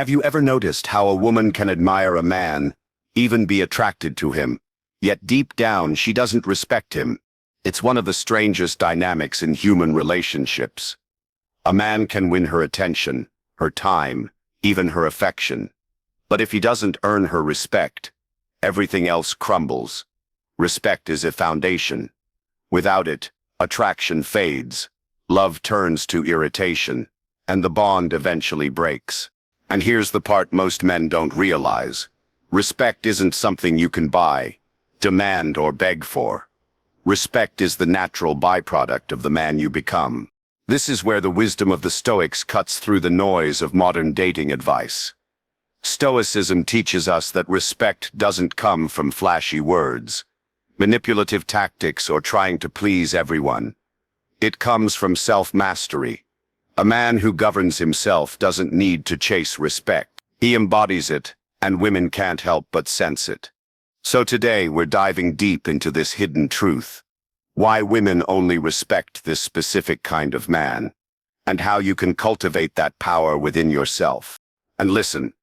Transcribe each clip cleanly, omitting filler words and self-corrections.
Have you ever noticed how a woman can admire a man, even be attracted to him, yet deep down she doesn't respect him? It's one of the strangest dynamics in human relationships. A man can win her attention, her time, even her affection. But if he doesn't earn her respect, everything else crumbles. Respect is a foundation. Without it, attraction fades, love turns to irritation, and the bond eventually breaks. And here's the part most men don't realize. Respect isn't something you can buy, demand, or beg for. Respect is the natural byproduct of the man you become. This is where the wisdom of the Stoics cuts through the noise of modern dating advice. Stoicism teaches us that respect doesn't come from flashy words, manipulative tactics, or trying to please everyone. It comes from self-mastery. A man who governs himself doesn't need to chase respect. He embodies it, and women can't help but sense it. So today we're diving deep into this hidden truth. Why women only respect this specific kind of man, and how you can cultivate that power within yourself. And listen,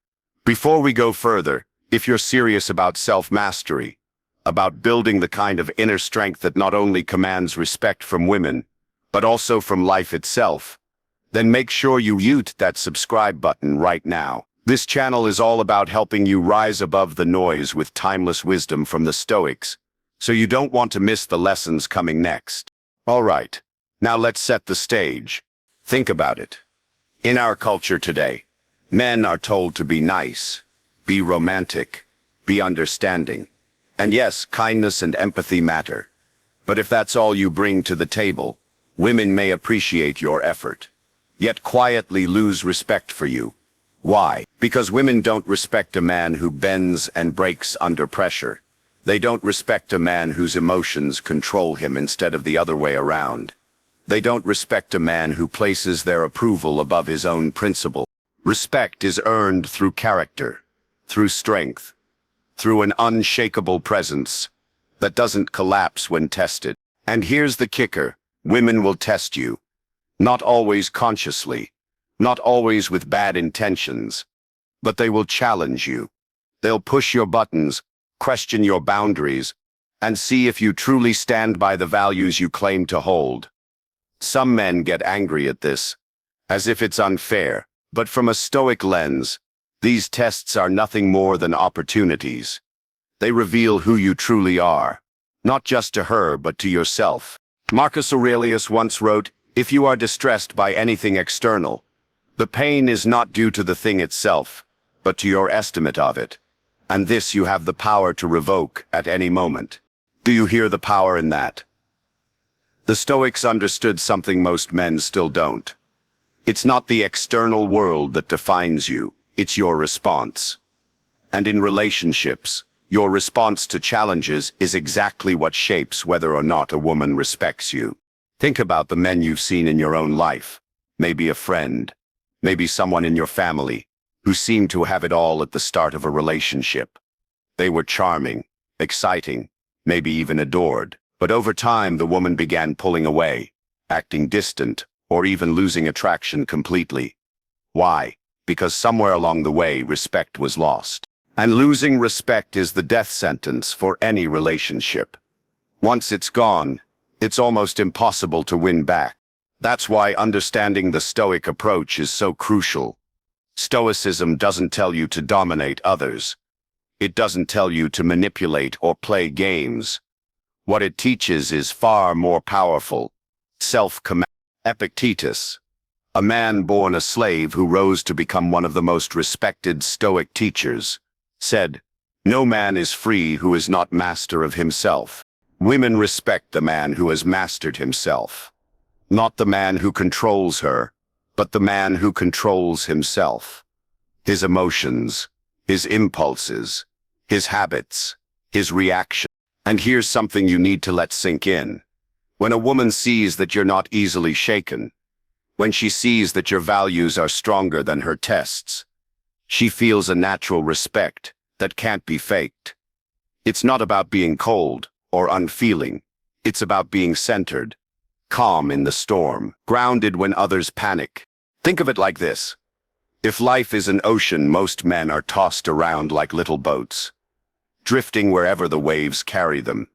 before we go further, if you're serious about self-mastery, about building the kind of inner strength that not only commands respect from women, but also from life itself, then make sure you hit that subscribe button right now. This channel is all about helping you rise above the noise with timeless wisdom from the Stoics, so you don't want to miss the lessons coming next. All right, now let's set the stage. Think about it. In our culture today, men are told to be nice, be romantic, be understanding. And yes, kindness and empathy matter. But if that's all you bring to the table, women may appreciate your effort, yet quietly lose respect for you. Why? Because women don't respect a man who bends and breaks under pressure. They don't respect a man whose emotions control him instead of the other way around. They don't respect a man who places their approval above his own principle. Respect is earned through character, through strength, through an unshakable presence that doesn't collapse when tested. And here's the kicker: women will test you. Not always consciously, not always with bad intentions, but they will challenge you. They'll push your buttons, question your boundaries, and see if you truly stand by the values you claim to hold. Some men get angry at this, as if it's unfair, but from a Stoic lens, these tests are nothing more than opportunities. They reveal who you truly are, not just to her but to yourself. Marcus Aurelius once wrote, "If you are distressed by anything external, the pain is not due to the thing itself, but to your estimate of it. And this you have the power to revoke at any moment." Do you hear the power in that? The Stoics understood something most men still don't. It's not the external world that defines you, it's your response. And in relationships, your response to challenges is exactly what shapes whether or not a woman respects you. Think about the men you've seen in your own life, maybe a friend, maybe someone in your family, who seemed to have it all at the start of a relationship. They were charming, exciting, maybe even adored. But over time, the woman began pulling away, acting distant, or even losing attraction completely. Why? Because somewhere along the way, respect was lost. And losing respect is the death sentence for any relationship. Once it's gone, it's almost impossible to win back. That's why understanding the Stoic approach is so crucial. Stoicism doesn't tell you to dominate others. It doesn't tell you to manipulate or play games. What it teaches is far more powerful: self-command. Epictetus, a man born a slave who rose to become one of the most respected Stoic teachers, said, "No man is free who is not master of himself." Women respect the man who has mastered himself. Not the man who controls her, but the man who controls himself. His emotions, his impulses, his habits, his reactions. And here's something you need to let sink in. When a woman sees that you're not easily shaken, when she sees that your values are stronger than her tests, she feels a natural respect that can't be faked. It's not about being cold or unfeeling. It's about being centered, calm in the storm, grounded when others panic. Think of it like this. If life is an ocean, most men are tossed around like little boats, drifting wherever the waves carry them.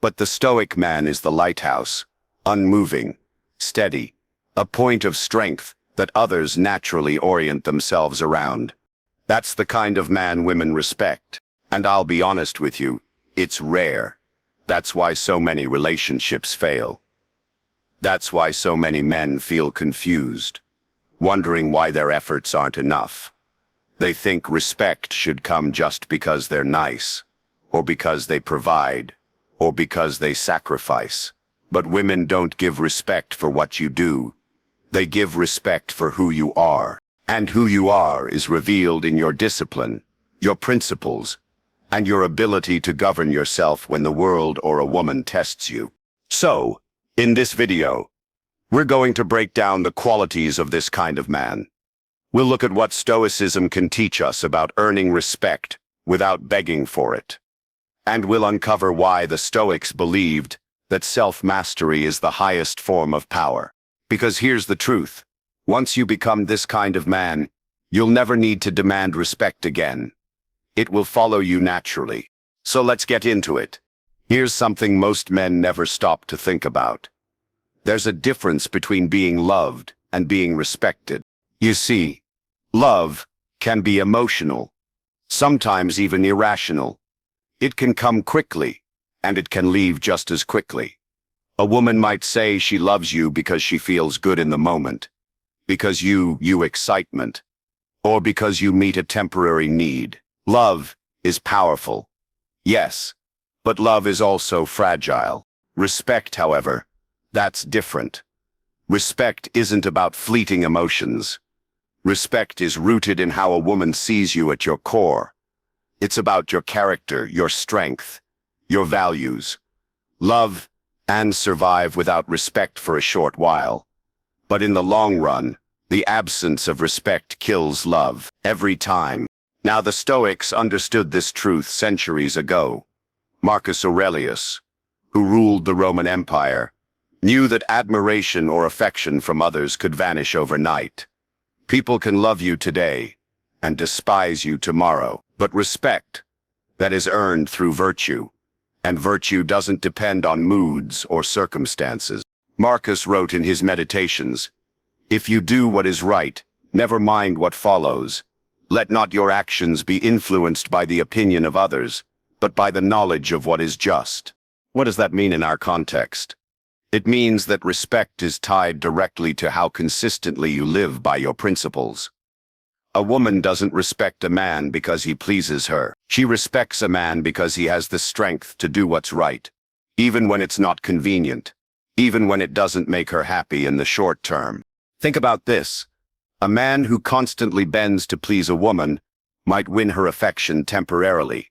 But the Stoic man is the lighthouse, unmoving, steady, a point of strength that others naturally orient themselves around. That's the kind of man women respect. And I'll be honest with you, it's rare. That's why so many relationships fail. That's why so many men feel confused, wondering why their efforts aren't enough. They think respect should come just because they're nice, or because they provide, or because they sacrifice. But women don't give respect for what you do. They give respect for who you are. And who you are is revealed in your discipline, your principles, and your ability to govern yourself when the world or a woman tests you. So, in this video, we're going to break down the qualities of this kind of man. We'll look at what Stoicism can teach us about earning respect without begging for it. And we'll uncover why the Stoics believed that self-mastery is the highest form of power. Because here's the truth. Once you become this kind of man, you'll never need to demand respect again. It will follow you naturally. So let's get into it. Here's something most men never stop to think about. There's a difference between being loved and being respected. You see, love can be emotional, sometimes even irrational. It can come quickly, and it can leave just as quickly. A woman might say she loves you because she feels good in the moment, because you excitement, or because you meet a temporary need. Love is powerful, yes, but love is also fragile. Respect, however, that's different. Respect isn't about fleeting emotions. Respect is rooted in how a woman sees you at your core. It's about your character, your strength, your values. Love and survive without respect for a short while. But in the long run, the absence of respect kills love every time. Now the Stoics understood this truth centuries ago. Marcus Aurelius, who ruled the Roman Empire, knew that admiration or affection from others could vanish overnight. People can love you today and despise you tomorrow, but respect, that is earned through virtue, and virtue doesn't depend on moods or circumstances. Marcus wrote in his Meditations, "If you do what is right, never mind what follows. Let not your actions be influenced by the opinion of others, but by the knowledge of what is just." What does that mean in our context? It means that respect is tied directly to how consistently you live by your principles. A woman doesn't respect a man because he pleases her. She respects a man because he has the strength to do what's right, even when it's not convenient, even when it doesn't make her happy in the short term. Think about this. A man who constantly bends to please a woman might win her affection temporarily.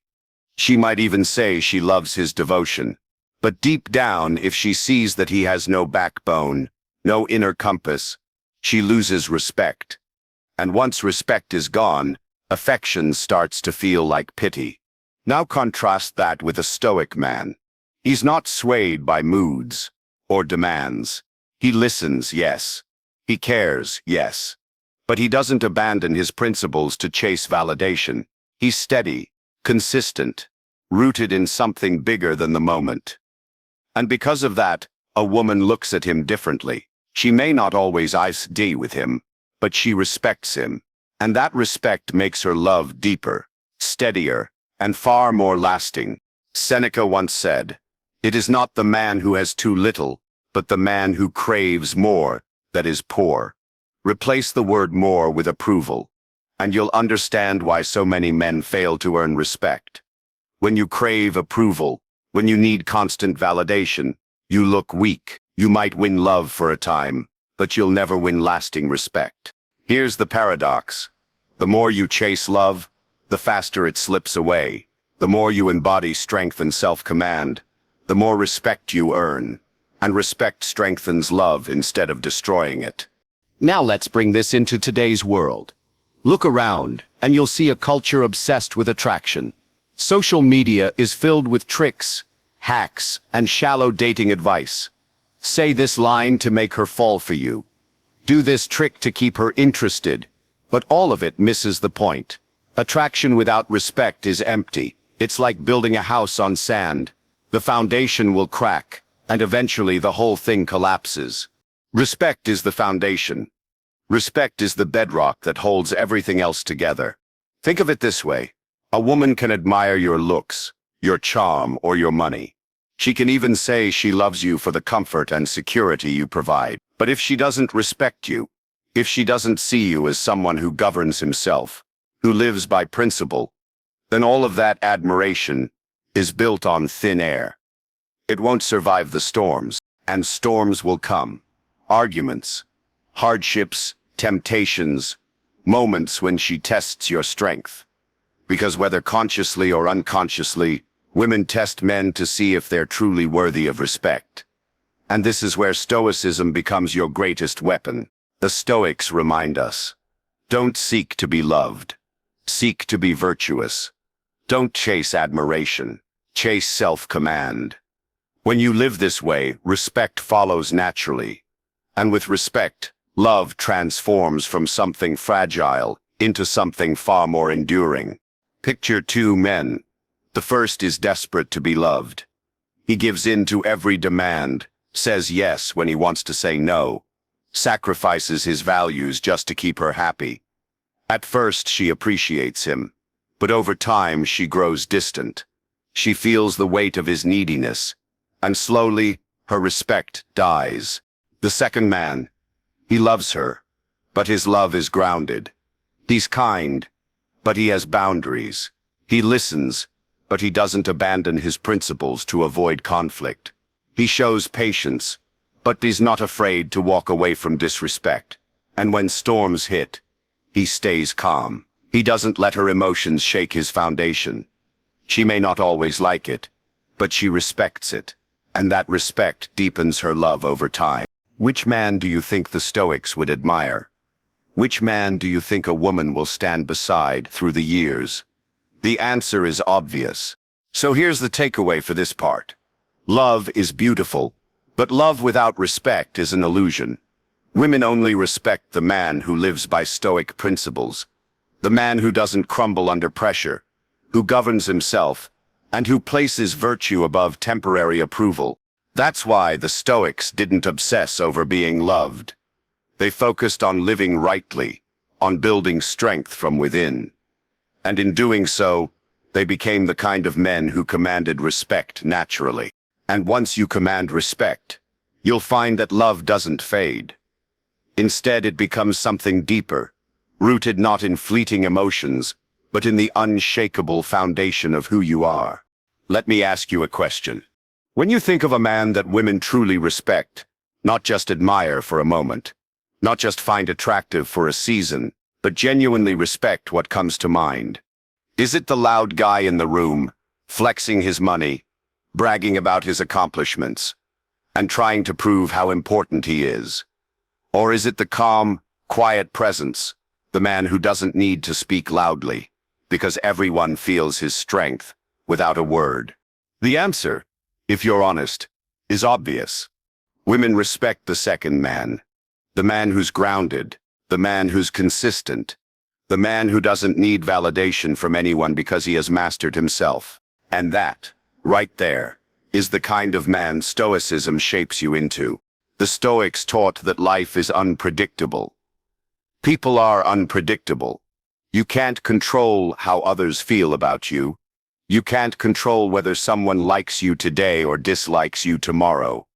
She might even say she loves his devotion. But deep down, if she sees that he has no backbone, no inner compass, she loses respect. And once respect is gone, affection starts to feel like pity. Now contrast that with a Stoic man. He's not swayed by moods or demands. He listens, yes. He cares, yes. But he doesn't abandon his principles to chase validation. He's steady, consistent, rooted in something bigger than the moment. And because of that, a woman looks at him differently. She may not always ID with him, but she respects him. And that respect makes her love deeper, steadier, and far more lasting. Seneca once said, "It is not the man who has too little, but the man who craves more that is poor." Replace the word more with approval, and you'll understand why so many men fail to earn respect. When you crave approval, when you need constant validation, you look weak. You might win love for a time, but you'll never win lasting respect. Here's the paradox. The more you chase love, the faster it slips away. The more you embody strength and self-command, the more respect you earn. And respect strengthens love instead of destroying it. Now let's bring this into today's world. Look around, and you'll see a culture obsessed with attraction. Social media is filled with tricks, hacks, and shallow dating advice. Say this line to make her fall for you. Do this trick to keep her interested. But all of it misses the point. Attraction without respect is empty. It's like building a house on sand. The foundation will crack, and eventually the whole thing collapses. Respect is the foundation. Respect is the bedrock that holds everything else together. Think of it this way. A woman can admire your looks, your charm, or your money. She can even say she loves you for the comfort and security you provide. But if she doesn't respect you, if she doesn't see you as someone who governs himself, who lives by principle, then all of that admiration is built on thin air. It won't survive the storms, and storms will come. Arguments, hardships, temptations, moments when she tests your strength. Because whether consciously or unconsciously, women test men to see if they're truly worthy of respect. And this is where Stoicism becomes your greatest weapon. The Stoics remind us, don't seek to be loved. Seek to be virtuous. Don't chase admiration. Chase self-command. When you live this way, respect follows naturally. And with respect, love transforms from something fragile into something far more enduring. Picture two men. The first is desperate to be loved. He gives in to every demand, says yes when he wants to say no, sacrifices his values just to keep her happy. At first she appreciates him, but over time she grows distant. She feels the weight of his neediness, and slowly her respect dies. The second man, he loves her, but his love is grounded. He's kind, but he has boundaries. He listens, but he doesn't abandon his principles to avoid conflict. He shows patience, but he's not afraid to walk away from disrespect. And when storms hit, he stays calm. He doesn't let her emotions shake his foundation. She may not always like it, but she respects it, and that respect deepens her love over time. Which man do you think the Stoics would admire? Which man do you think a woman will stand beside through the years? The answer is obvious. So here's the takeaway for this part. Love is beautiful, but love without respect is an illusion. Women only respect the man who lives by Stoic principles, the man who doesn't crumble under pressure, who governs himself, and who places virtue above temporary approval. That's why the Stoics didn't obsess over being loved. They focused on living rightly, on building strength from within. And in doing so, they became the kind of men who commanded respect naturally. And once you command respect, you'll find that love doesn't fade. Instead, it becomes something deeper, rooted not in fleeting emotions, but in the unshakable foundation of who you are. Let me ask you a question. When you think of a man that women truly respect, not just admire for a moment, not just find attractive for a season, but genuinely respect, what comes to mind? Is it the loud guy in the room, flexing his money, bragging about his accomplishments, and trying to prove how important he is? Or is it the calm, quiet presence, the man who doesn't need to speak loudly, because everyone feels his strength without a word? The answer, if you're honest, is obvious. Women respect the second man, the man who's grounded, the man who's consistent, the man who doesn't need validation from anyone because he has mastered himself. And that, right there, is the kind of man Stoicism shapes you into. The Stoics taught that life is unpredictable. People are unpredictable. You can't control how others feel about you. You can't control whether someone likes you today or dislikes you tomorrow.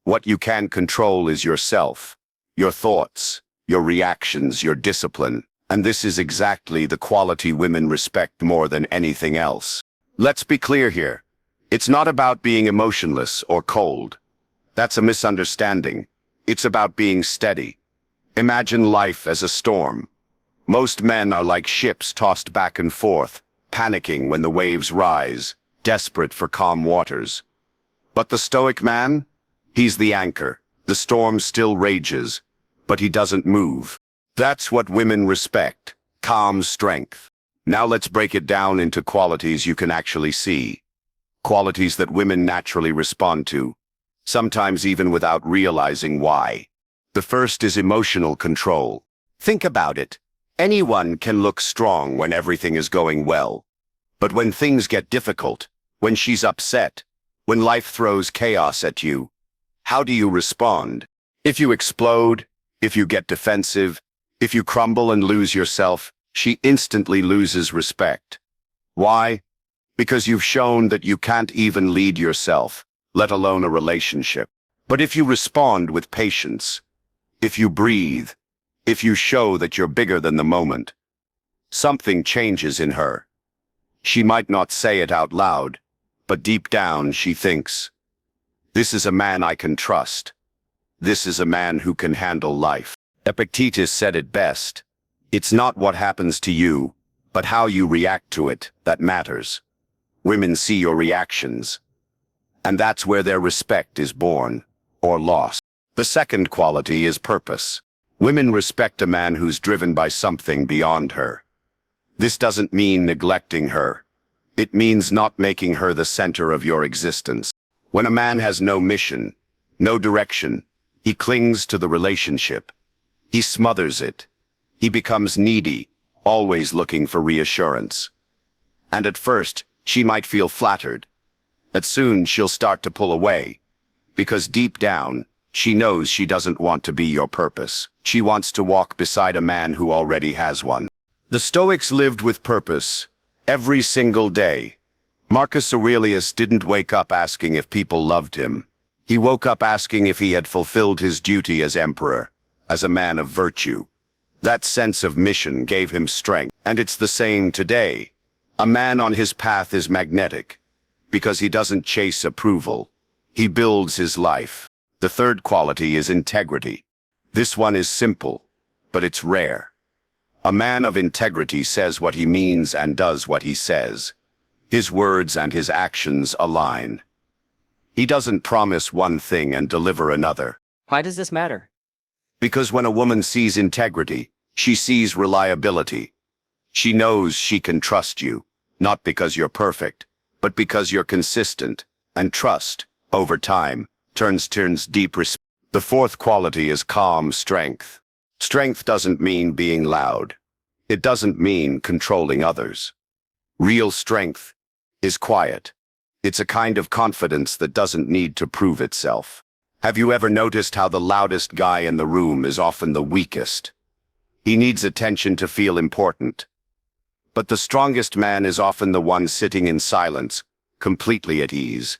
What you can control is yourself, your thoughts, your reactions, your discipline. And this is exactly the quality women respect more than anything else. Let's be clear here. It's not about being emotionless or cold. That's a misunderstanding. It's about being steady. Imagine life as a storm. Most men are like ships tossed back and forth, panicking when the waves rise, desperate for calm waters. But the Stoic man? He's the anchor. The storm still rages, but he doesn't move. That's what women respect, calm strength. Now let's break it down into qualities you can actually see. Qualities that women naturally respond to, sometimes even without realizing why. The first is emotional control. Think about it. Anyone can look strong when everything is going well. But when things get difficult, when she's upset, when life throws chaos at you, how do you respond? If you explode, if you get defensive, if you crumble and lose yourself, she instantly loses respect. Why? Because you've shown that you can't even lead yourself, let alone a relationship. But if you respond with patience, if you breathe, if you show that you're bigger than the moment, something changes in her. She might not say it out loud, but deep down she thinks, "This is a man I can trust. This is a man who can handle life." Epictetus said it best. It's not what happens to you, but how you react to it that matters. Women see your reactions, and that's where their respect is born, or lost. The second quality is purpose. Women respect a man who's driven by something beyond her. This doesn't mean neglecting her. It means not making her the center of your existence. When a man has no mission, no direction, he clings to the relationship. He smothers it. He becomes needy, always looking for reassurance. And at first, she might feel flattered. But soon she'll start to pull away, because deep down, she knows she doesn't want to be your purpose. She wants to walk beside a man who already has one. The Stoics lived with purpose, every single day. Marcus Aurelius didn't wake up asking if people loved him. He woke up asking if he had fulfilled his duty as emperor, as a man of virtue. That sense of mission gave him strength, and it's the same today. A man on his path is magnetic, because he doesn't chase approval. He builds his life. The third quality is integrity. This one is simple, but it's rare. A man of integrity says what he means and does what he says. His words and his actions align. He doesn't promise one thing and deliver another. Why does this matter? Because when a woman sees integrity, she sees reliability. She knows she can trust you, not because you're perfect, but because you're consistent, and trust, over time, turns deep respect. The fourth quality is calm strength. Strength doesn't mean being loud. It doesn't mean controlling others. Real strength is quiet. It's a kind of confidence that doesn't need to prove itself. Have you ever noticed how the loudest guy in the room is often the weakest? He needs attention to feel important. But the strongest man is often the one sitting in silence, completely at ease,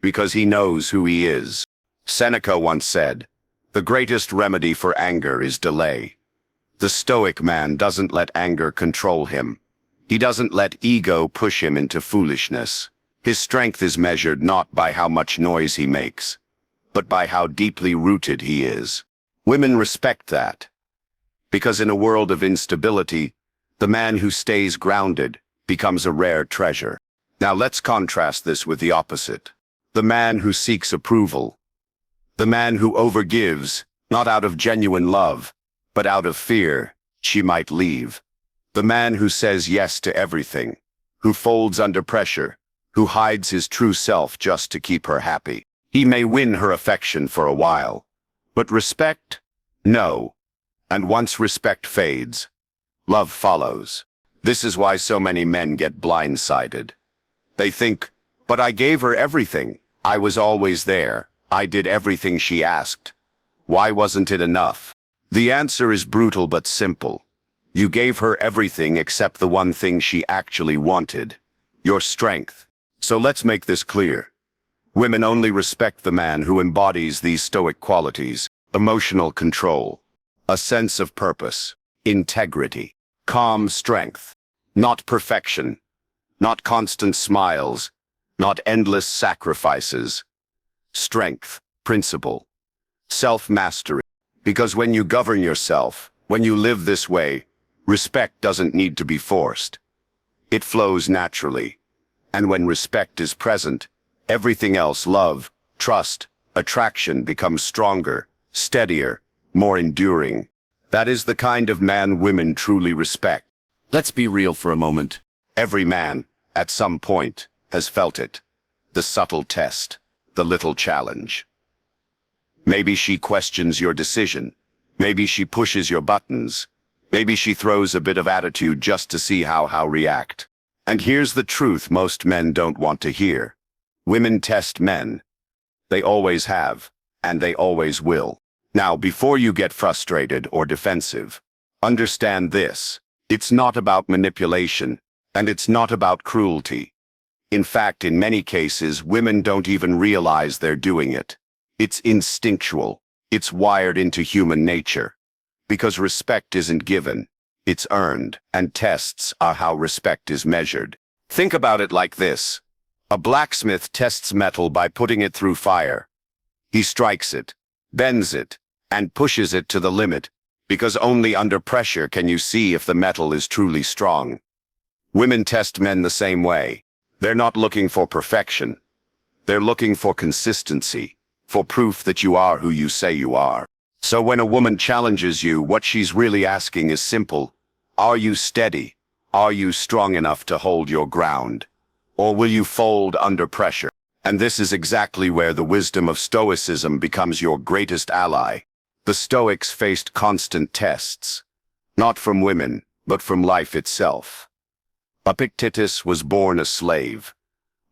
because he knows who he is. Seneca once said, "The greatest remedy for anger is delay." The Stoic man doesn't let anger control him. He doesn't let ego push him into foolishness. His strength is measured not by how much noise he makes, but by how deeply rooted he is. Women respect that, because in a world of instability, the man who stays grounded becomes a rare treasure. Now let's contrast this with the opposite. The man who seeks approval. The man who overgives, not out of genuine love, but out of fear she might leave. The man who says yes to everything, who folds under pressure, who hides his true self just to keep her happy. He may win her affection for a while, but respect? No. And once respect fades, love follows. This is why so many men get blindsided. They think, "But I gave her everything. I was always there. I did everything she asked. Why wasn't it enough?" The answer is brutal but simple. You gave her everything except the one thing she actually wanted, your strength. So let's make this clear. Women only respect the man who embodies these Stoic qualities: emotional control, a sense of purpose, integrity, calm strength, not perfection, not constant smiles, not endless sacrifices. Strength, principle, self-mastery. Because when you govern yourself, when you live this way, respect doesn't need to be forced. It flows naturally. And when respect is present, everything else, love, trust, attraction, becomes stronger, steadier, more enduring. That is the kind of man women truly respect. Let's be real for a moment. Every man, at some point, has felt it. The subtle test, the little challenge. Maybe she questions your decision. Maybe she pushes your buttons. Maybe she throws a bit of attitude just to see how react. And here's the truth most men don't want to hear. Women test men. They always have, and they always will. Now, before you get frustrated or defensive, understand this. It's not about manipulation, and it's not about cruelty. In fact, in many cases, women don't even realize they're doing it. It's instinctual. It's wired into human nature. Because respect isn't given, it's earned, and tests are how respect is measured. Think about it like this. A blacksmith tests metal by putting it through fire. He strikes it, bends it, and pushes it to the limit, because only under pressure can you see if the metal is truly strong. Women test men the same way. They're not looking for perfection. They're looking for consistency, for proof that you are who you say you are. So when a woman challenges you, what she's really asking is simple. Are you steady? Are you strong enough to hold your ground? Or will you fold under pressure? And this is exactly where the wisdom of Stoicism becomes your greatest ally. The Stoics faced constant tests, not from women, but from life itself. Epictetus was born a slave.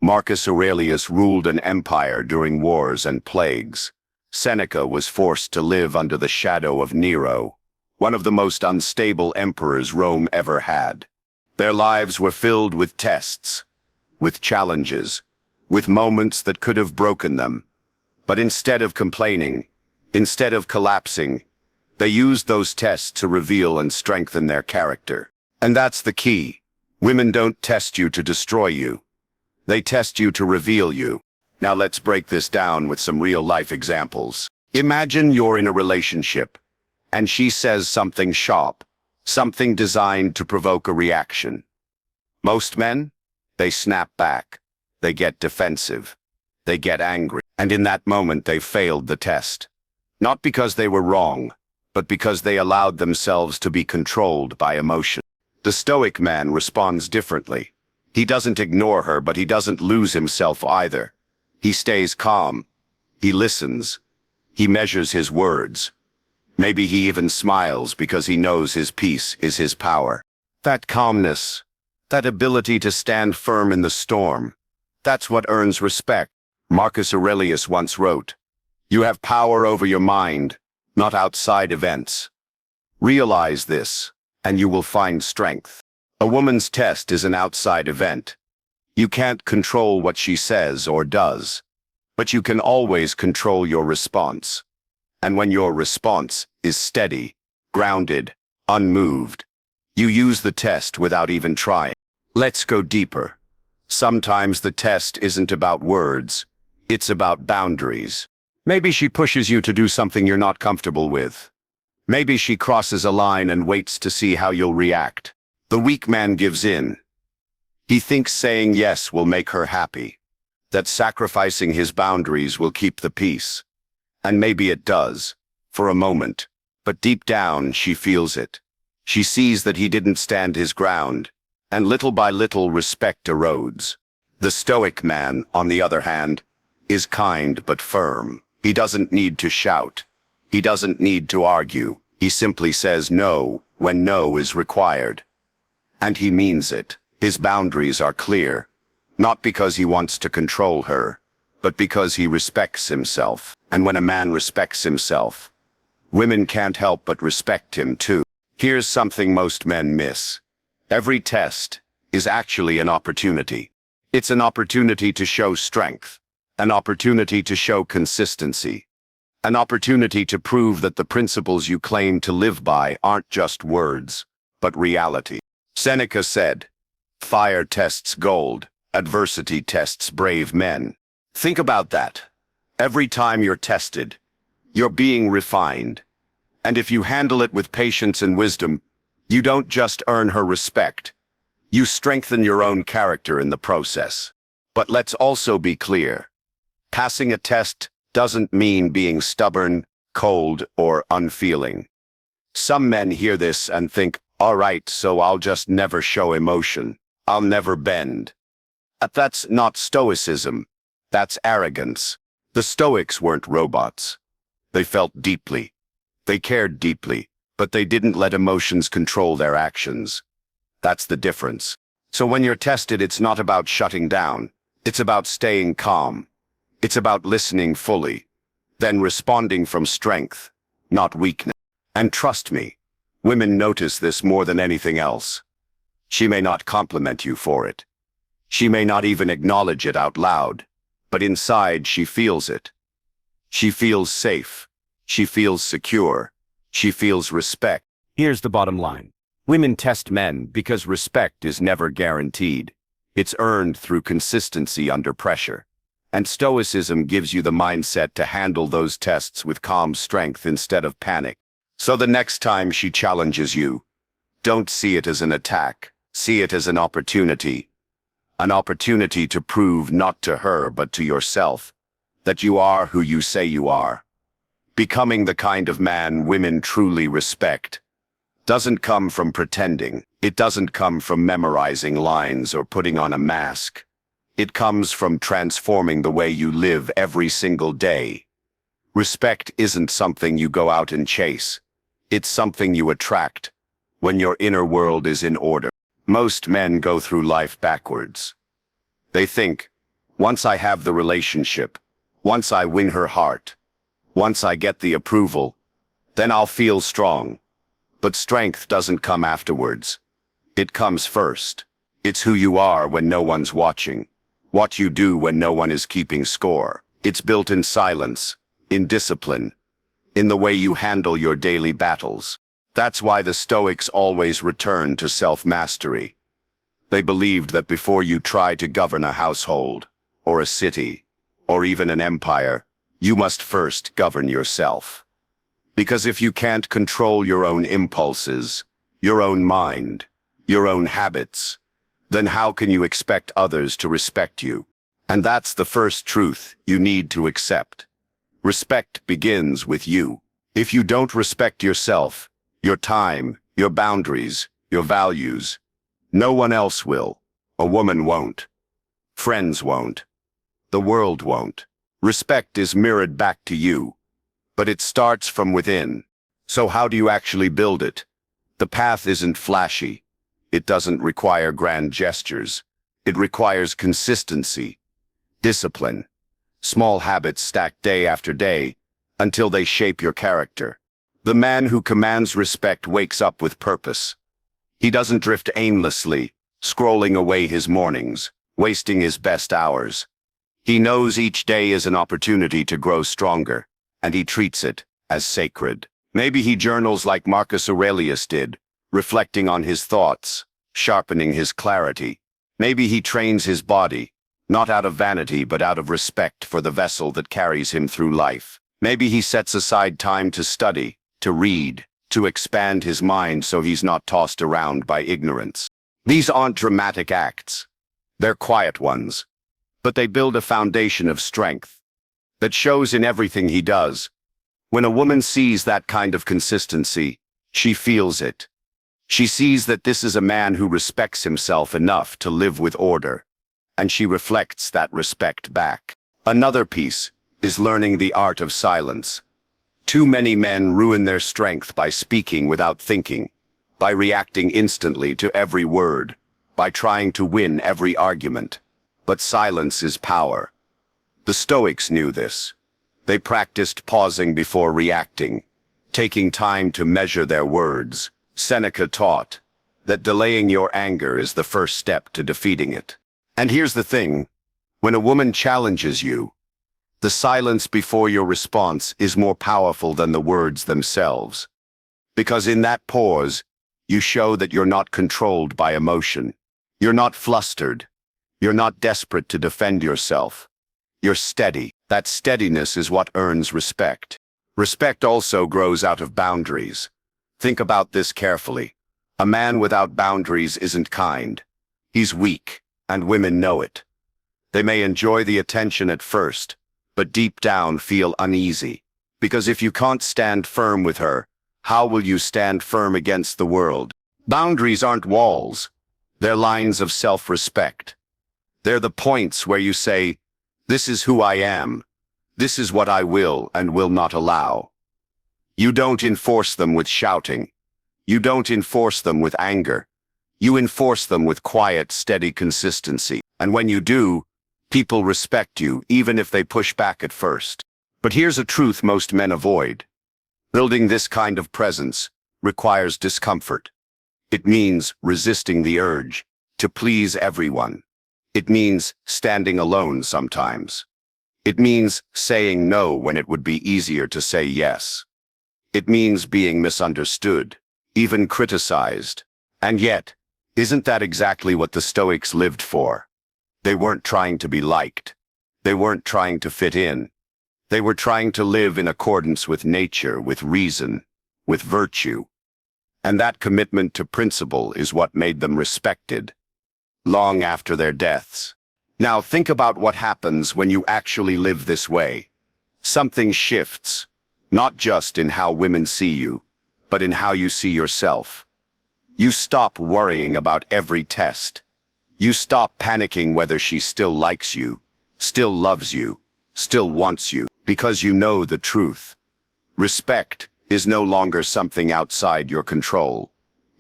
Marcus Aurelius ruled an empire during wars and plagues. Seneca was forced to live under the shadow of Nero, one of the most unstable emperors Rome ever had. Their lives were filled with tests, with challenges, with moments that could have broken them. But instead of complaining, instead of collapsing, they used those tests to reveal and strengthen their character. And that's the key. Women don't test you to destroy you. They test you to reveal you. Now let's break this down with some real-life examples. Imagine you're in a relationship, and she says something sharp, something designed to provoke a reaction. Most men, they snap back. They get defensive. They get angry. And in that moment, they failed the test. Not because they were wrong, but because they allowed themselves to be controlled by emotion. The Stoic man responds differently. He doesn't ignore her, but he doesn't lose himself either. He stays calm. He listens. He measures his words. Maybe he even smiles because he knows his peace is his power. That calmness, that ability to stand firm in the storm, that's what earns respect. Marcus Aurelius once wrote, "You have power over your mind, not outside events." Realize this, and you will find strength. A woman's test is an outside event. You can't control what she says or does, but you can always control your response. And when your response is steady, grounded, unmoved, you use the test without even trying. Let's go deeper. Sometimes the test isn't about words, it's about boundaries. Maybe she pushes you to do something you're not comfortable with. Maybe she crosses a line and waits to see how you'll react. The weak man gives in. He thinks saying yes will make her happy, that sacrificing his boundaries will keep the peace. And maybe it does, for a moment, but deep down she feels it. She sees that he didn't stand his ground, and little by little respect erodes. The Stoic man, on the other hand, is kind but firm. He doesn't need to shout. He doesn't need to argue. He simply says no when no is required. And he means it. His boundaries are clear, not because he wants to control her, but because he respects himself. And when a man respects himself, women can't help but respect him too. Here's something most men miss. Every test is actually an opportunity. It's an opportunity to show strength, an opportunity to show consistency, an opportunity to prove that the principles you claim to live by aren't just words, but reality. Seneca said, "Fire tests gold, adversity tests brave men." Think about that. Every time you're tested, you're being refined. And if you handle it with patience and wisdom, you don't just earn her respect, you strengthen your own character in the process. But let's also be clear. Passing a test doesn't mean being stubborn, cold, or unfeeling. Some men hear this and think, all right, so I'll just never show emotion. I'll never bend. That's not Stoicism. That's arrogance. The Stoics weren't robots. They felt deeply. They cared deeply. but they didn't let emotions control their actions. That's the difference. So when you're tested, it's not about shutting down. It's about staying calm. It's about listening fully, then responding from strength, not weakness. And trust me, women notice this more than anything else. She may not compliment you for it. She may not even acknowledge it out loud, but inside she feels it. She feels safe. She feels secure. She feels respect. Here's the bottom line. Women test men because respect is never guaranteed. It's earned through consistency under pressure. And Stoicism gives you the mindset to handle those tests with calm strength instead of panic. So the next time she challenges you, don't see it as an attack. See it as an opportunity. An opportunity to prove not to her but to yourself that you are who you say you are. Becoming the kind of man women truly respect doesn't come from pretending. It doesn't come from memorizing lines or putting on a mask. It comes from transforming the way you live every single day. Respect isn't something you go out and chase. It's something you attract when your inner world is in order. Most men go through life backwards. They think, once I have the relationship, once I win her heart, once I get the approval, then I'll feel strong. But strength doesn't come afterwards. It comes first. It's who you are when no one's watching, what you do when no one is keeping score. It's built in silence, in discipline, in the way you handle your daily battles. That's why the Stoics always returned to self-mastery. They believed that before you try to govern a household, or a city, or even an empire, you must first govern yourself. Because if you can't control your own impulses, your own mind, your own habits, then how can you expect others to respect you? And that's the first truth you need to accept. Respect begins with you. If you don't respect yourself, your time, your boundaries, your values, no one else will. A woman won't. Friends won't. The world won't. Respect is mirrored back to you, but it starts from within. So how do you actually build it? The path isn't flashy. It doesn't require grand gestures. It requires consistency, discipline, small habits stacked day after day until they shape your character. The man who commands respect wakes up with purpose. He doesn't drift aimlessly, scrolling away his mornings, wasting his best hours. He knows each day is an opportunity to grow stronger, and he treats it as sacred. Maybe he journals like Marcus Aurelius did, reflecting on his thoughts, sharpening his clarity. Maybe he trains his body, not out of vanity but out of respect for the vessel that carries him through life. Maybe he sets aside time to study, to read, to expand his mind so he's not tossed around by ignorance. These aren't dramatic acts. They're quiet ones, but they build a foundation of strength that shows in everything he does. When a woman sees that kind of consistency, she feels it. She sees that this is a man who respects himself enough to live with order, and she reflects that respect back. Another piece is learning the art of silence. Too many men ruin their strength by speaking without thinking, by reacting instantly to every word, by trying to win every argument. But silence is power. The Stoics knew this. They practiced pausing before reacting, taking time to measure their words. Seneca taught that delaying your anger is the first step to defeating it. And here's the thing, when a woman challenges you, the silence before your response is more powerful than the words themselves. Because in that pause, you show that you're not controlled by emotion. You're not flustered. You're not desperate to defend yourself. You're steady. That steadiness is what earns respect. Respect also grows out of boundaries. Think about this carefully. A man without boundaries isn't kind. He's weak, and women know it. They may enjoy the attention at first, but deep down feel uneasy. Because if you can't stand firm with her, how will you stand firm against the world? Boundaries aren't walls. They're lines of self-respect. They're the points where you say, this is who I am. This is what I will and will not allow. You don't enforce them with shouting. You don't enforce them with anger. You enforce them with quiet, steady consistency. And when you do, people respect you, even if they push back at first. But here's a truth most men avoid. Building this kind of presence requires discomfort. It means resisting the urge to please everyone. It means standing alone sometimes. It means saying no when it would be easier to say yes. It means being misunderstood, even criticized. And yet, isn't that exactly what the Stoics lived for? They weren't trying to be liked. They weren't trying to fit in. They were trying to live in accordance with nature, with reason, with virtue. And that commitment to principle is what made them respected, long after their deaths. Now think about what happens when you actually live this way. Something shifts, not just in how women see you, but in how you see yourself. You stop worrying about every test. You stop panicking whether she still likes you, still loves you, still wants you, because you know the truth. Respect is no longer something outside your control.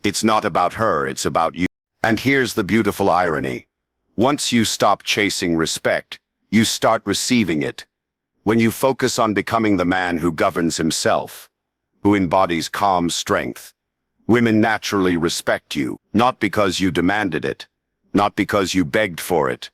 It's not about her, it's about you. And here's the beautiful irony. Once you stop chasing respect, you start receiving it. When you focus on becoming the man who governs himself, who embodies calm strength, women naturally respect you, not because you demanded it, not because you begged for it,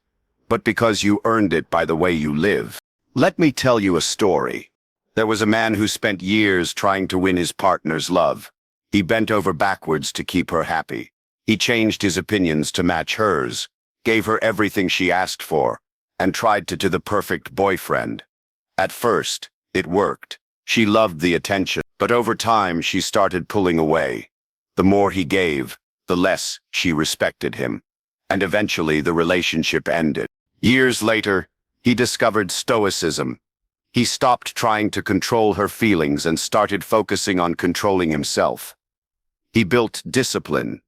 but because you earned it by the way you live. Let me tell you a story. There was a man who spent years trying to win his partner's love. He bent over backwards to keep her happy. He changed his opinions to match hers, gave her everything she asked for, and tried to the perfect boyfriend. At first, it worked. She loved the attention, but over time she started pulling away. The more he gave, the less she respected him. And eventually the relationship ended. Years later, he discovered Stoicism. He stopped trying to control her feelings and started focusing on controlling himself. He built discipline.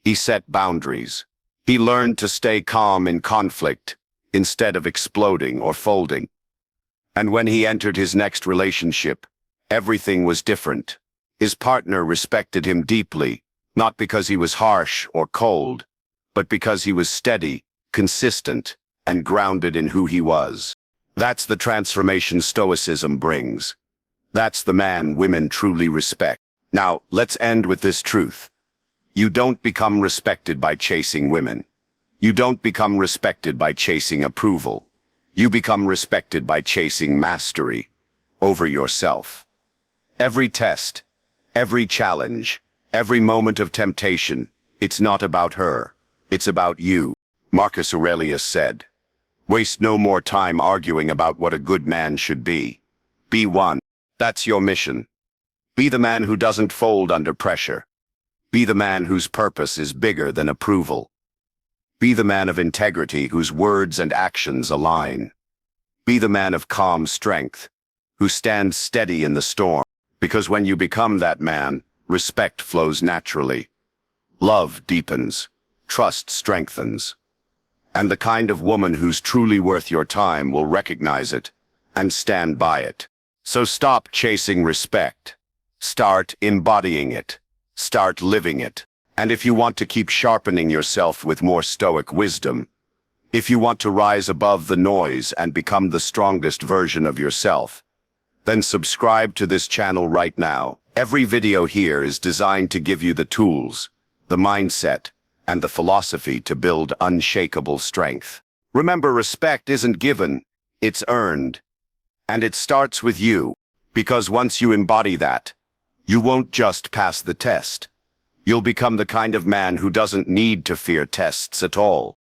He set boundaries. He learned to stay calm in conflict instead of exploding or folding. And when he entered his next relationship, everything was different. His partner respected him deeply, not because he was harsh or cold, but because he was steady, consistent, and grounded in who he was. That's the transformation Stoicism brings. That's the man women truly respect. Now, let's end with this truth. You don't become respected by chasing women. You don't become respected by chasing approval. You become respected by chasing mastery over yourself. Every test, every challenge, every moment of temptation, it's not about her. It's about you. Marcus Aurelius said, "Waste no more time arguing about what a good man should be. Be one. That's your mission. Be the man who doesn't fold under pressure. Be the man whose purpose is bigger than approval. Be the man of integrity whose words and actions align. Be the man of calm strength, who stands steady in the storm. Because when you become that man, respect flows naturally. Love deepens. Trust strengthens. And the kind of woman who's truly worth your time will recognize it and stand by it. So stop chasing respect. Start embodying it. Start living it. And if you want to keep sharpening yourself with more Stoic wisdom, if you want to rise above the noise and become the strongest version of yourself, then subscribe to this channel right now. Every video here is designed to give you the tools, the mindset, and the philosophy to build unshakable strength. Remember, respect isn't given, it's earned. And it starts with you, because once you embody that, you won't just pass the test. You'll become the kind of man who doesn't need to fear tests at all.